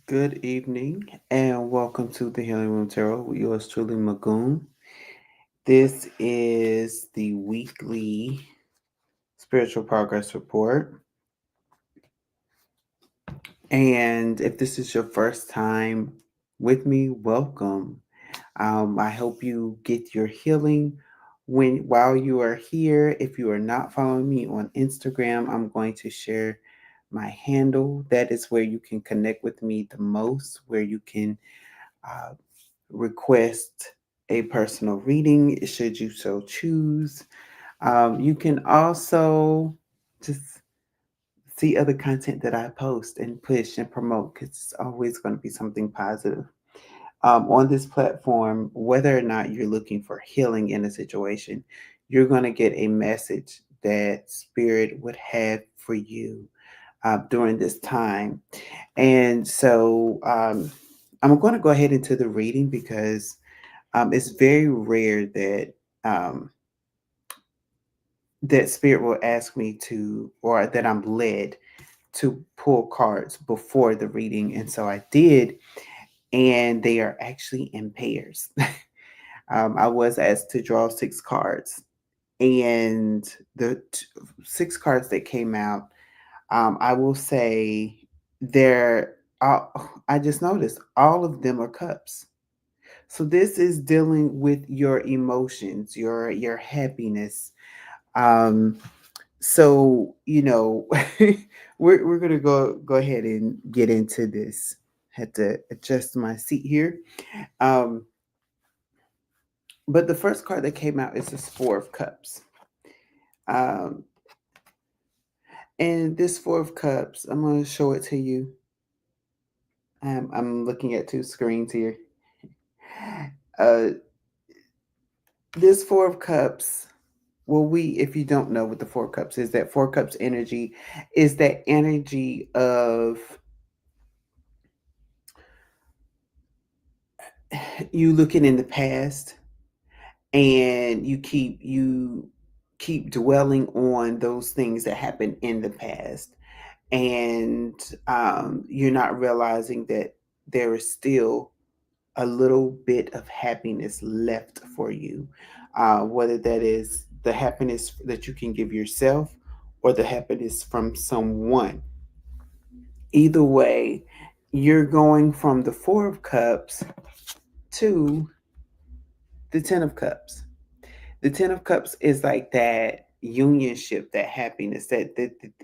Good evening and welcome to the Healing Room Tarot with yours truly, Magoon. This is the weekly spiritual progress report. And if this is your first time with me, welcome. I hope you get your healing while you are here. If you are not following me on Instagram, I'm going to share my handle. That is where you can connect with me the most, where you can uh, request a personal reading should you so choose. You can also just see other content that I post and push and promote because it's always going to be something positive. On this platform, whether or not you're looking for healing in a situation, you're going to get a message that Spirit would have for you during this time. And so I'm going to go ahead into the reading because it's very rare um, that Spirit will ask me to, or that I'm led to pull cards before the reading, and so I did, and they are actually in pairs. I was asked to draw 6 cards, and the 6 cards that came out, I will say they're. I just noticed all of them are cups. So this is dealing with your emotions, your happiness. Um, so we're gonna go ahead and get into this. Had to adjust my seat here. Um, but the first card that came out is this Four of Cups. Um, and this Four of Cups, I'm gonna show it to you. I'm looking at 2 screens here. Uh, this Four of Cups. Well, if you don't know what the Four Cups is, that Four Cups energy is that energy of you looking in the past and you keep dwelling on those things that happened in the past, and you're not realizing that there is still a little bit of happiness left for you, whether that is the happiness that you can give yourself or the happiness from someone. Either way, you're going from the Four of Cups to the Ten of Cups. The Ten of Cups is like that unionship, that happiness, that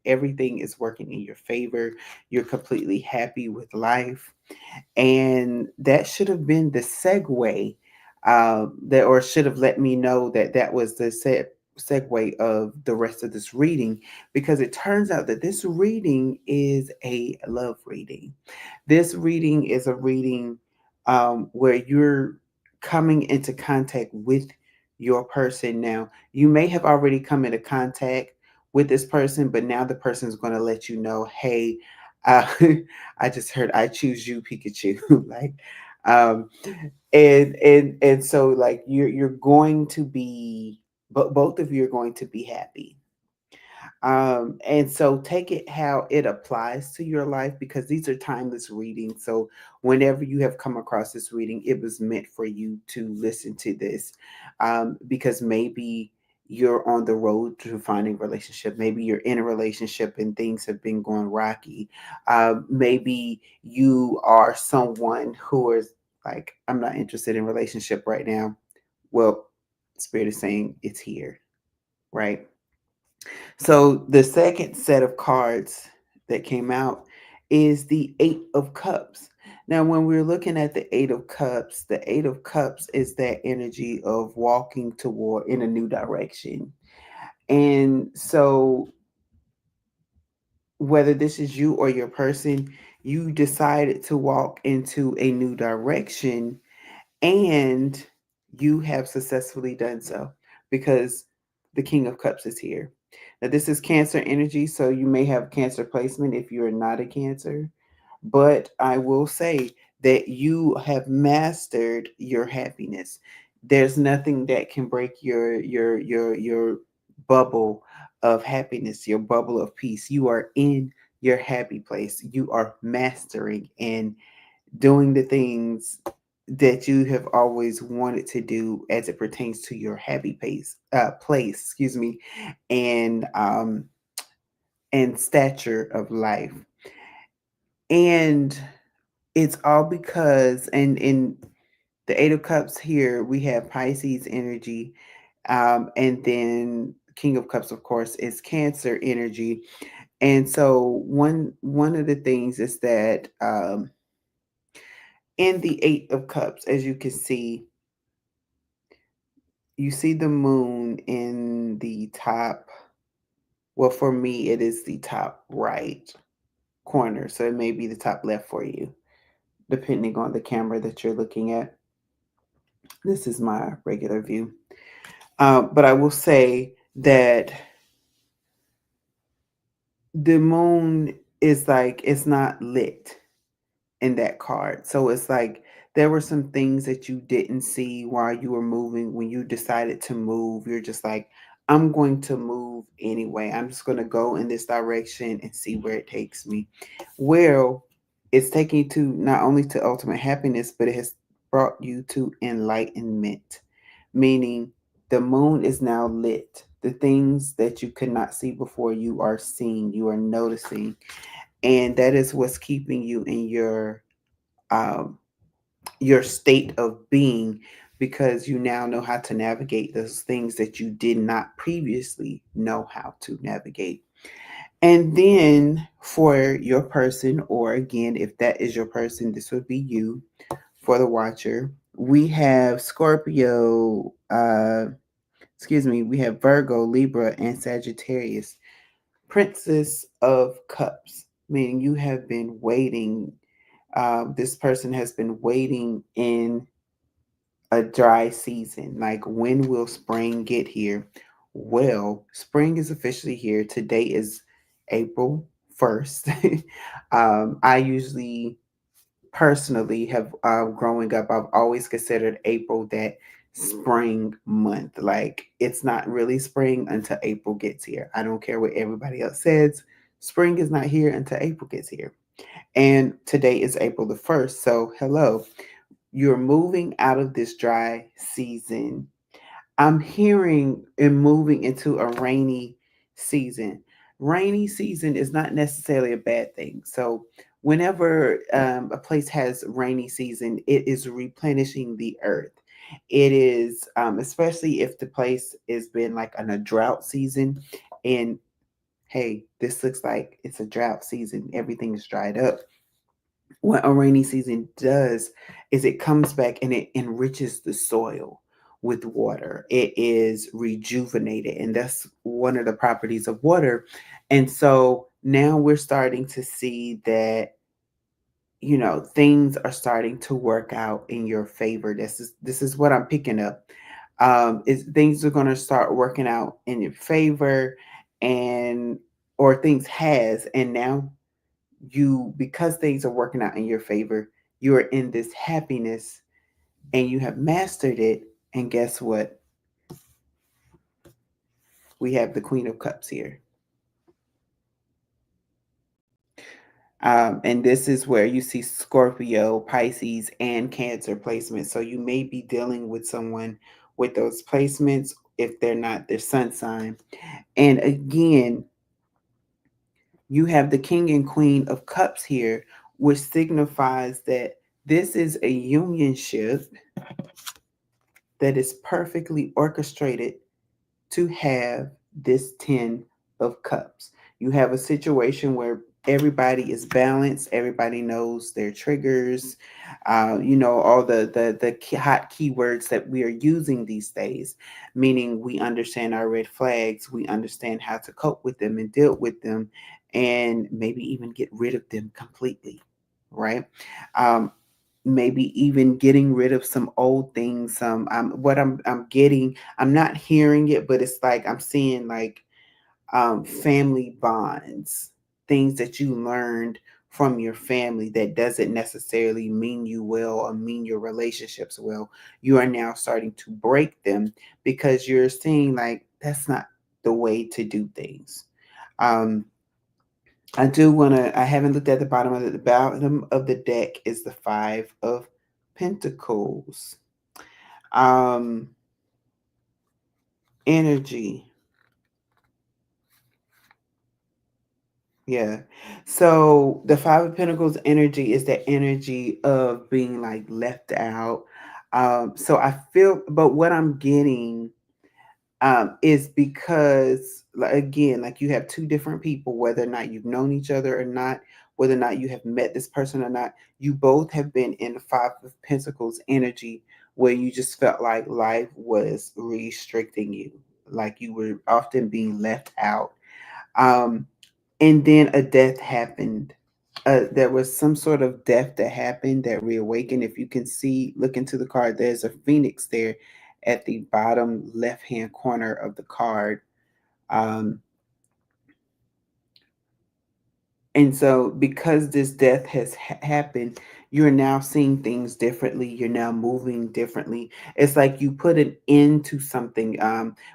everything is working in your favor. You're completely happy with life. And that should have been the segue, that, or should have let me know that that was the segue of the rest of this reading, because it turns out that this reading is a love reading. This reading is a reading where you're coming into contact with your person. Now, you may have already come into contact with this person, but now the person is going to let you know, hey, uh, I just heard I choose you, Pikachu. Like, um, and so like you're going to be, but both of you are going to be happy. And so take it how it applies to your life, because these are timeless readings. So whenever you have come across this reading, it was meant for you to listen to this, because maybe you're on the road to finding a relationship. Maybe you're in a relationship and things have been going rocky. Maybe you are someone who is like, I'm not interested in relationship right now. Well, Spirit is saying it's here, right? So the second set of cards that came out is the Eight of Cups. Now, when we're looking at the Eight of Cups is that energy of walking toward in a new direction. And so, whether this is you or your person, you decided to walk into a new direction, and you have successfully done so because the King of Cups is here. Now, this is Cancer energy, so you may have Cancer placement if you're not a Cancer. But I will say that you have mastered your happiness. There's nothing that can break your bubble of happiness, your bubble of peace. You are in your happy place. You are mastering and doing the things that you have always wanted to do as it pertains to your happy place, excuse me, and stature of life. And it's all because, and in the Eight of Cups here, we have Pisces energy, and then King of Cups, of course, is Cancer energy. And so one of the things is that in the Eight of Cups, as you can see, you see the moon in the top. Well, for me, it is the top right corner, so it may be the top left for you, depending on the camera that you're looking at. This is my regular view. But I will say that the moon is like, it's not lit in that card. So it's like there were some things that you didn't see while you were moving. When you decided to move, you're just like, I'm going to move anyway. I'm just going to go in this direction and see where it takes me. Well, it's taking you to not only to ultimate happiness, but it has brought you to enlightenment, meaning the moon is now lit. The things that you could not see before, you are seeing, you are noticing, and that is what's keeping you in um, your state of being, because you now know how to navigate those things that you did not previously know how to navigate. And then for your person, or again, if that is your person, this would be you for the watcher. We have Scorpio, excuse me, we have Virgo, Libra, and Sagittarius. Princess of Cups, meaning you have been waiting. This person has been waiting in a dry season. Like, when will spring get here? Well, spring is officially here. Today is April 1st. I usually personally have, growing up, I've always considered April that spring month. Like, it's not really spring until April gets here. I don't care what everybody else says. Spring is not here until April gets here. And today is April the 1st. So, hello, you're moving out of this dry season. I'm hearing and moving into a rainy season. Rainy season is not necessarily a bad thing. So, whenever a place has rainy season, it is replenishing the earth. It is, especially if the place has been like on a drought season, and hey, this looks like it's a drought season, everything is dried up. What a rainy season does is it comes back and it enriches the soil with water. It is rejuvenated, and that's one of the properties of water. And so now we're starting to see that, things are starting to work out in your favor. This is what I'm picking up. Is things are going to start working out in your favor, and or things has, and now you, because things are working out in your favor, you are in this happiness and you have mastered it. And guess what? We have the Queen of Cups here. And this is where you see Scorpio, Pisces, and Cancer placements. So you may be dealing with someone with those placements if they're not their sun sign. And again, you have the King and Queen of Cups here, which signifies that this is a unionship that is perfectly orchestrated to have this 10 of cups. You have a situation where everybody is balanced, everybody knows their triggers, all the hot keywords that we are using these days, meaning we understand our red flags, we understand how to cope with them and deal with them, and maybe even get rid of them completely, right? Um, Maybe even getting rid of some old things. Some what I'm getting, I'm not hearing it, but it's like I'm seeing like family bonds, things that you learned from your family that doesn't necessarily mean you well or mean your relationships well. You are now starting to break them because you're seeing like that's not the way to do things. Um, I haven't looked at the bottom of it. The bottom of the deck is the Five of Pentacles. Um, energy. Yeah. So the Five of Pentacles energy is the energy of being like left out. So I feel, but what I'm getting is because, like, again, like you have two different people, whether or not you've known each other or not, whether or not you have met this person or not, you both have been in the Five of Pentacles energy where you just felt like life was restricting you, like you were often being left out. Um, and then a death happened. There was some sort of death that happened that reawakened. If you can see, look into the card, there's a phoenix there at the bottom left hand corner of the card. Um, and so, because this death has happened, you're now seeing things differently. You're now moving differently. It's like you put an end to something.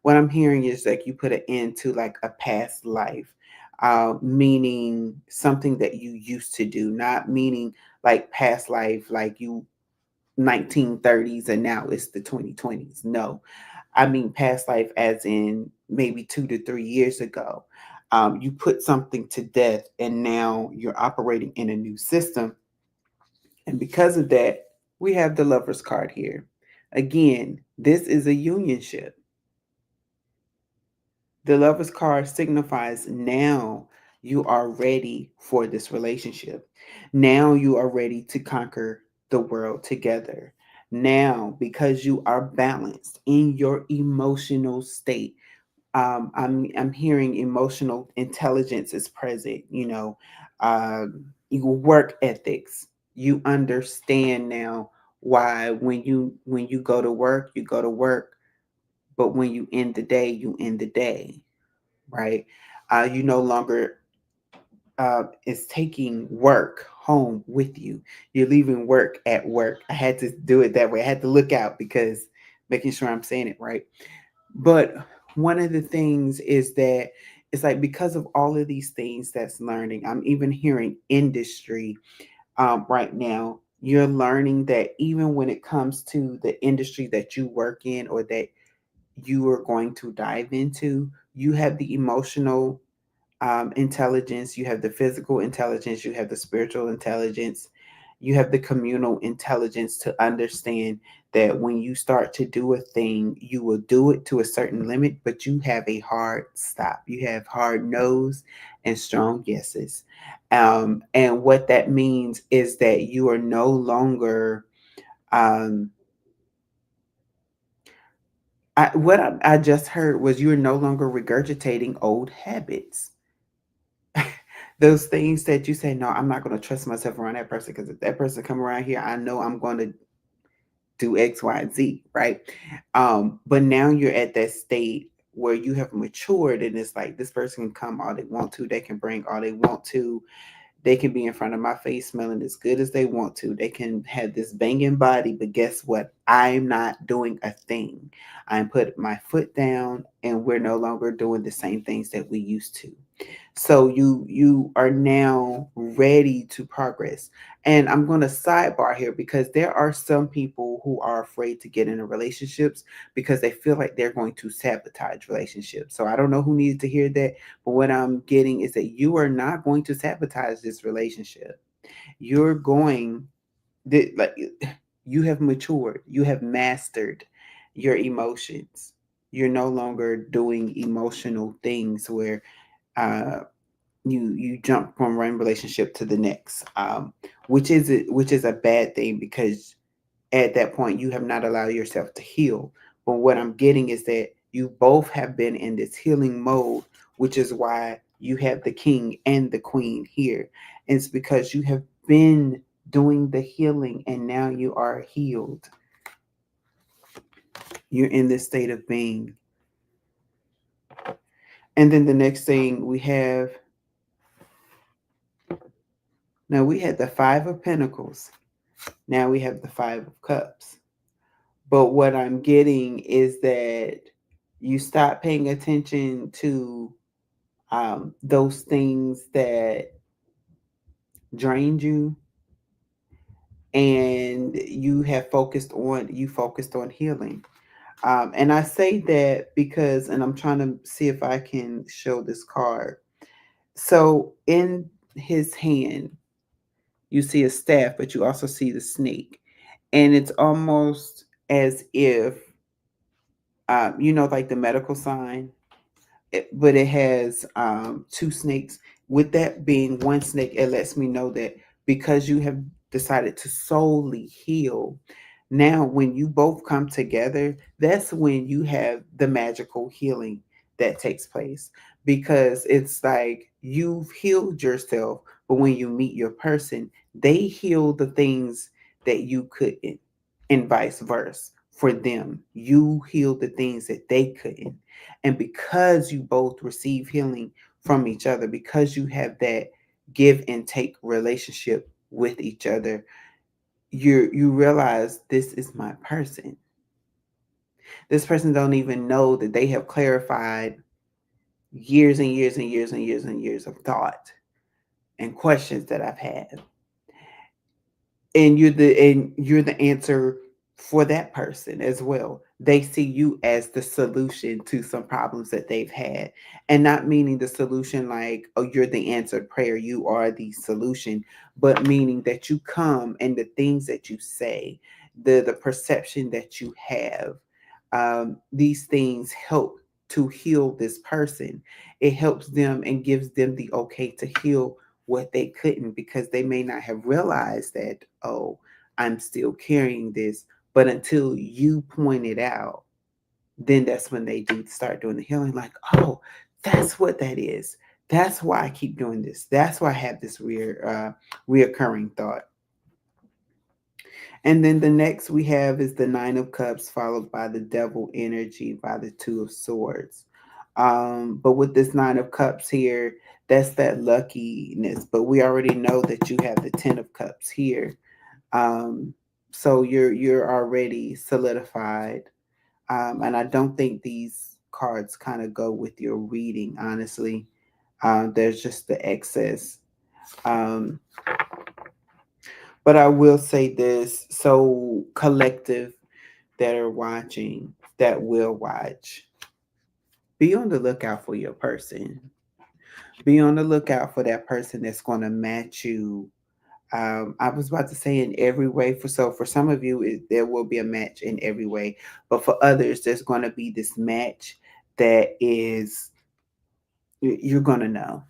What I'm hearing is like you put an end to like a past life, meaning something that you used to do, not meaning like past life, like you 1930s and now it's the 2020s. No, I mean past life as in maybe 2 to 3 years ago. You put something to death and now you're operating in a new system. And because of that, we have the Lover's card here. Again, this is a unionship. The Lover's card signifies now you are ready for this relationship. Now you are ready to conquer the world together. Now, because you are balanced in your emotional state, I'm hearing emotional intelligence is present. Your work ethics. You understand now why when you go to work, you go to work, but when you end the day, you end the day, right? You no longer is taking work home with you. You're leaving work at work. I had to do it that way. I had to look out because making sure I'm saying it right. But one of the things is that it's like because of all of these things that's learning, I'm even hearing industry right now. You're learning that even when it comes to the industry that you work in or that you are going to dive into, you have the emotional intelligence, you have the physical intelligence, you have the spiritual intelligence, you have the communal intelligence to understand that when you start to do a thing, you will do it to a certain limit, but you have a hard stop. You have hard no's and strong yeses. And what that means is that you are no longer, um, I just heard was you're no longer regurgitating old habits. Those things that you say, no, I'm not going to trust myself around that person because if that person come around here, I know I'm going to do X, Y, and Z, right? But now you're at that state where you have matured, and it's like this person can come all they want to, they can bring all they want to, they can be in front of my face smelling as good as they want to. They can have this banging body, but guess what? I'm not doing a thing. I'm putting my foot down, and we're no longer doing the same things that we used to. So you are now ready to progress. And I'm going to sidebar here because there are some people who are afraid to get into relationships because they feel like they're going to sabotage relationships. So I don't know who needs to hear that, but what I'm getting is that you are not going to sabotage this relationship. You're going like you have matured, you have mastered your emotions. You're no longer doing emotional things where uh you jump from one relationship to the next, which is a bad thing because at that point you have not allowed yourself to heal. But what I'm getting is that you both have been in this healing mode, which is why you have the king and the queen here. And it's because you have been doing the healing and now you are healed. You're in this state of being. And then the next thing we have, now we had the Five of Pentacles. Now we have the Five of Cups. But what I'm getting is that you stop paying attention to those things that drained you, and you focused on healing. And I say that because, and I'm trying to see if I can show this card. So in his hand, you see a staff, but you also see the snake. And it's almost as if, like the medical sign, but it has two snakes. With that being one snake, it lets me know that because you have decided to solely heal, now when you both come together, that's when you have the magical healing that takes place. Because it's like you've healed yourself, but when you meet your person, they heal the things that you couldn't, and vice versa. For them, you heal the things that they couldn't. And because you both receive healing from each other, because you have that give and take relationship with each other, you realize this is my person. This person don't even know that they have clarified years and years and years and years and years of thought and questions that I've had. And you're the answer for that person as well. They see you as the solution to some problems that they've had, and not meaning the solution like, oh, you're the answered prayer, you are the solution, but meaning that you come and the things that you say, the perception that you have, these things help to heal this person. It helps them and gives them the okay to heal what they couldn't, because they may not have realized that, oh, I'm still carrying this. But until you point it out, then that's when they do start doing the healing. Like, oh, that's what that is. That's why I keep doing this. That's why I have this reoccurring thought. And then the next we have is the Nine of Cups, followed by the Devil energy, by the Two of Swords. But with this Nine of Cups here, that's that luckiness. But we already know that you have the Ten of Cups here. Um, so you're already solidified. And I don't think these cards kind of go with your reading, honestly. There's just the excess. Um, but I will say this: so collective that are watching, that will watch, be on the lookout for your person. Be on the lookout for that person that's going to match you. I was about to say in every way. For some of you, there will be a match in every way, but for others, there's going to be this match that is, you're going to know.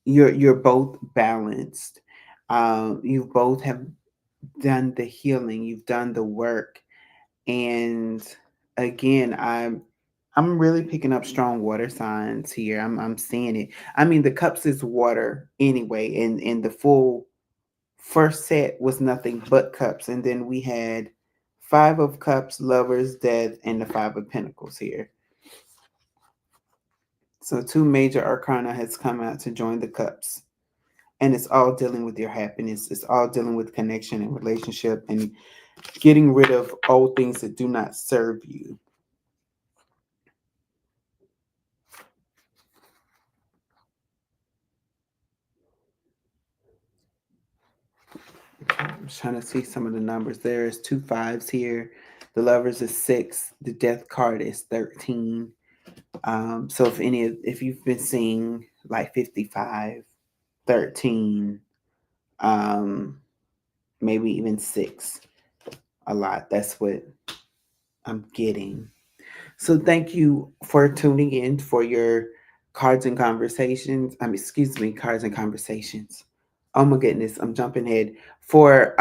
You're both balanced. You both have done the healing. You've done the work. And again, I'm really picking up strong water signs here. I'm seeing it. I mean, the cups is water anyway, and the full first set was nothing but cups, and then we had Five of Cups, Lovers, Death, and the Five of Pentacles here. So two major arcana has come out to join the cups, and it's all dealing with your happiness. It's all dealing with connection and relationship, and getting rid of old things that do not serve you. I'm trying to see some of the numbers. There's two fives here. The Lovers is 6. The Death card is 13. So if you've been seeing like 55, 13, um, maybe even 6, a lot. That's what I'm getting. So thank you for tuning in for your cards and conversations. Excuse me, cards and conversations. Oh my goodness, I'm jumping ahead for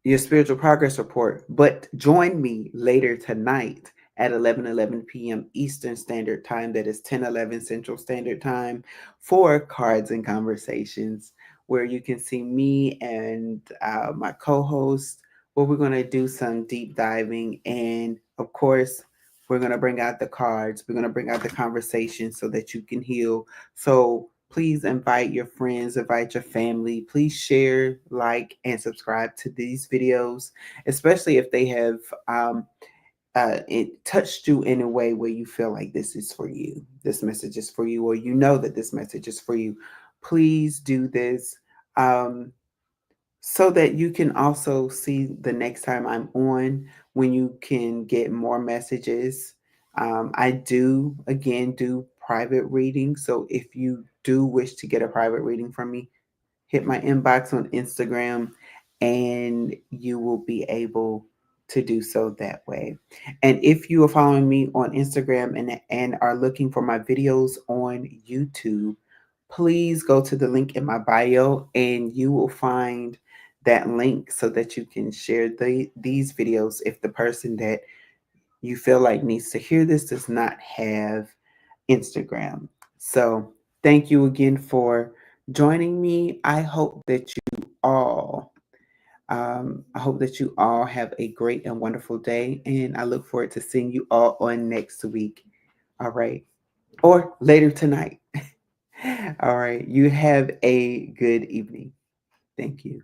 your spiritual progress report. But join me later tonight at 11:11 p.m. Eastern Standard Time. That is 10:11 Central Standard Time for Cards and Conversations, where you can see me and my co-host, where we're going to do some deep diving. And of course, we're going to bring out the cards. We're going to bring out the conversation so that you can heal. So please invite your friends, invite your family. Please share, like, and subscribe to these videos, especially if they have it touched you in a way where you feel like this is for you, this message is for you, or you know that this message is for you, please do this. Um, so that you can also see the next time I'm on, when you can get more messages. I do, again, do private reading. So if you do wish to get a private reading from me, hit my inbox on Instagram and you will be able to do so that way. And if you are following me on Instagram and are looking for my videos on YouTube, please go to the link in my bio and you will find that link so that you can share these videos if the person that you feel like needs to hear this does not have Instagram. So, thank you again for joining me. I hope that you all have a great and wonderful day, and I look forward to seeing you all on next week. All right, or later tonight. All right, you have a good evening. Thank you.